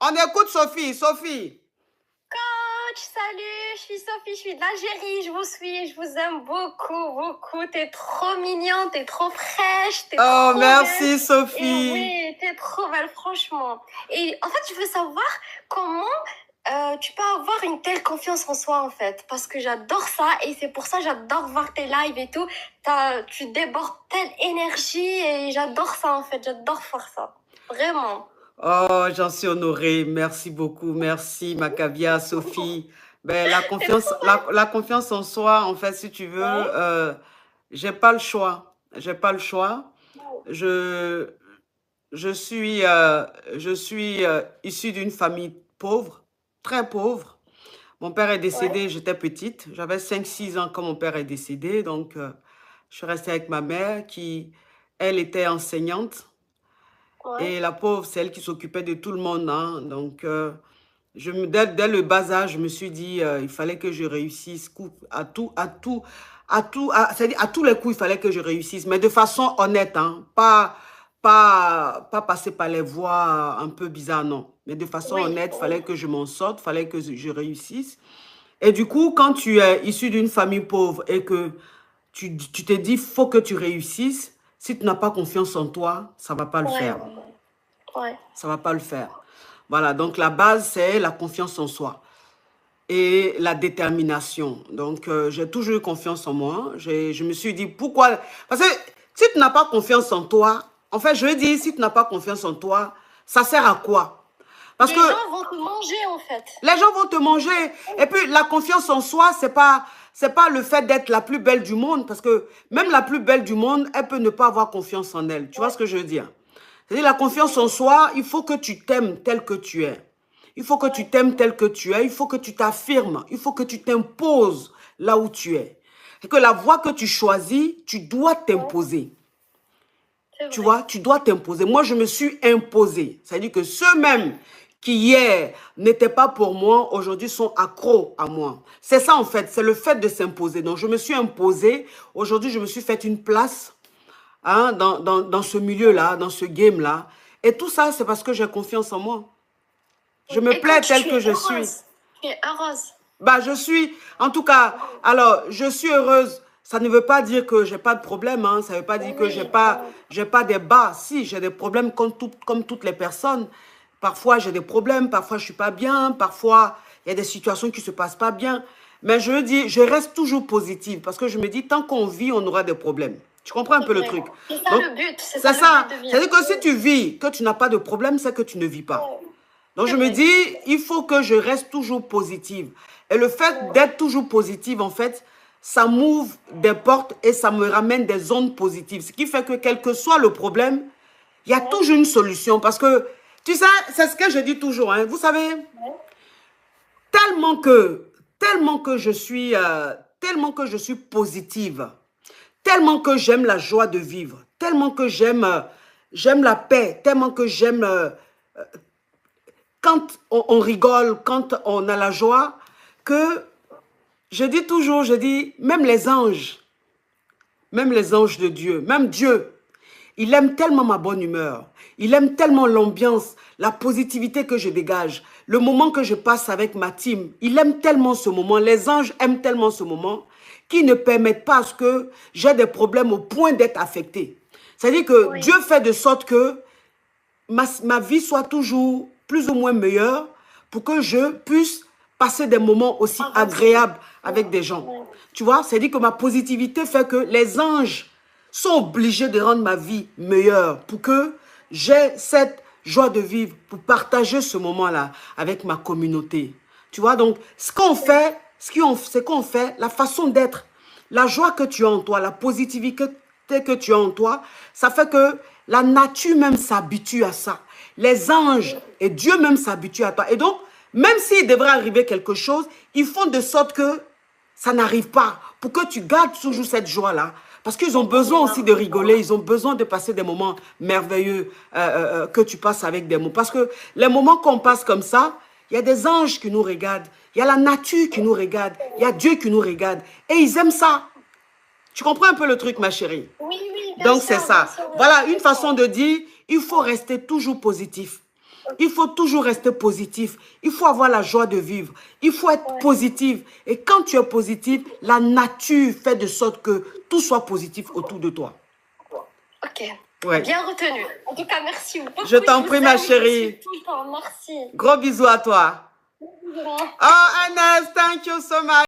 On écoute Sophie. Sophie. Coach, salut, je suis Sophie, je suis d'Algérie, je vous suis, je vous aime beaucoup, beaucoup. T'es trop mignonne, t'es trop fraîche, t'es Oh, trop merci belle. Et Sophie. oui, t'es trop belle, franchement. Et en fait, je veux savoir comment tu peux avoir une telle confiance en soi, en fait. Parce que j'adore ça et c'est pour ça que j'adore voir tes lives et tout. Tu débordes telle énergie et j'adore ça, en fait. J'adore faire ça. Vraiment. Oh, j'en suis honorée. Merci beaucoup. Merci, Macavia, Sophie. Ben, T'es trop la confiance en soi, en fait, si tu veux, belle. j'ai pas le choix. J'ai pas le choix. Je, je suis issue d'une famille pauvre, très pauvre. Mon père est Ouais, décédé, j'étais petite. J'avais 5, 6 ans quand mon père est décédé. Donc, je suis restée avec ma mère qui, elle, était enseignante. ouais. Et la pauvre, c'est elle qui s'occupait de tout le monde, hein. Donc, dès le bas âge, je me suis dit, il fallait que je réussisse c'est-à-dire à tous les coups, il fallait que je réussisse, mais de façon honnête, hein. Pas passer par les voies un peu bizarres, non. Mais de façon Oui, honnête, il oui. fallait que je m'en sorte, il fallait que je réussisse. Et du coup, quand tu es issu d'une famille pauvre et que tu te dis, faut que tu réussisses, si tu n'as pas confiance en toi, ça va pas le Ouais, faire. ouais. Ça va pas le faire. Voilà, donc la base, c'est la confiance en soi et la détermination. Donc, j'ai toujours eu confiance en moi. Je me suis dit, pourquoi? Parce que si tu n'as pas confiance en toi, en fait, je veux dire, si tu n'as pas confiance en toi, ça sert à quoi? Parce que Les gens vont te manger, en fait. les gens vont te manger. Et puis, la confiance en soi, c'est pas le fait d'être la plus belle du monde. Parce que même la plus belle du monde, elle peut ne pas avoir confiance en elle. Tu vois Ouais, ce que je veux dire? C'est-à-dire, la confiance en soi, il faut que tu t'aimes tel que tu es. Il faut que tu ouais, t'aimes tel que tu es. Il faut que tu t'affirmes. Il faut que tu t'imposes là où tu es. Et que la voie que tu choisis, tu dois ouais, t'imposer. c'est Tu vrai. vois, tu dois t'imposer. Moi, je me suis imposée. C'est-à-dire que ceux-mêmes qui hier n'étaient pas pour moi, aujourd'hui sont accros à moi. C'est ça, en fait. C'est le fait de s'imposer. Donc, je me suis imposée. Aujourd'hui, je me suis fait une place, hein, dans ce milieu-là, dans ce game-là. Et tout ça, c'est parce que j'ai confiance en moi. Je me Et quand plais tel tu que es je suis. heureuse, tu es heureuse. Bah, je suis, en tout cas, alors, je suis heureuse. Ça ne veut pas dire que j'ai pas de problème, hein. Ça ne veut pas dire que Oui, j'ai pas des bas. Si, j'ai des problèmes comme toutes les personnes. Parfois, j'ai des problèmes, parfois, je suis pas bien, parfois, il y a des situations qui se passent pas bien. Mais je dis, je reste toujours positive parce que je me dis, tant qu'on vit, on aura des problèmes. Tu comprends un c'est peu le vrai. truc? C'est ça Donc, le but, c'est c'est ça le but ça. de vivre. C'est-à-dire que si tu vis, que tu n'as pas de problème, c'est que tu ne vis pas. Ouais, Donc c'est je me vrai. dis, il faut que je reste toujours positive. Et le fait Ouais, d'être toujours positive, en fait, ça m'ouvre des portes et ça me ramène des ondes positives. Ce qui fait que quel que soit le problème, il y a ouais, toujours une solution. Parce que, tu sais, c'est ce que je dis toujours, hein. Vous savez, ouais, tellement que tellement que je suis positive, tellement que j'aime la joie de vivre, tellement que j'aime la paix, tellement que j'aime quand on rigole, quand on a la joie, que je dis toujours, je dis, même les anges de Dieu, même Dieu, il aime tellement ma bonne humeur, il aime tellement l'ambiance, la positivité que je dégage, le moment que je passe avec ma team, il aime tellement ce moment, les anges aiment tellement ce moment, qu'ils ne permettent pas à ce que j'ai des problèmes au point d'être affecté. C'est-à-dire que oui, Dieu fait de sorte que ma vie soit toujours plus ou moins meilleure pour que je puisse passer des moments aussi avancer. agréables avec des gens. Ouais, Tu vois, c'est-à-dire que ma positivité fait que les anges sont obligés de rendre ma vie meilleure pour que j'ai cette joie de vivre, pour partager ce moment-là avec ma communauté. Tu vois, donc, ce qu'on fait, la façon d'être, la joie que tu as en toi, la positivité que tu as en toi, ça fait que la nature même s'habitue à ça. Les anges et Dieu même s'habituent à toi. Et donc, même s'il devrait arriver quelque chose, ils font de sorte que ça n'arrive pas, pour que tu gardes toujours cette joie-là. Parce qu'ils ont besoin aussi de rigoler, ils ont besoin de passer des moments merveilleux que tu passes avec des mots. Parce que les moments qu'on passe comme ça, il y a des anges qui nous regardent, il y a la nature qui nous regarde, il y a Dieu qui nous regarde. Et ils aiment ça. Tu comprends un peu le truc, ma chérie? oui, Donc, c'est bien ça. sûr, Voilà une bien sûr. façon de dire, il faut rester toujours positif. Il faut toujours rester positif. Il faut avoir la joie de vivre. Il faut être positif. Et quand tu es positif, la nature fait de sorte que tout soit positif autour de toi. Ok. Ouais. Bien retenu. En tout cas, merci beaucoup. Je t'en prie, ma chérie. Merci. Gros bisous à toi. Oh, Ernest, thank you so much.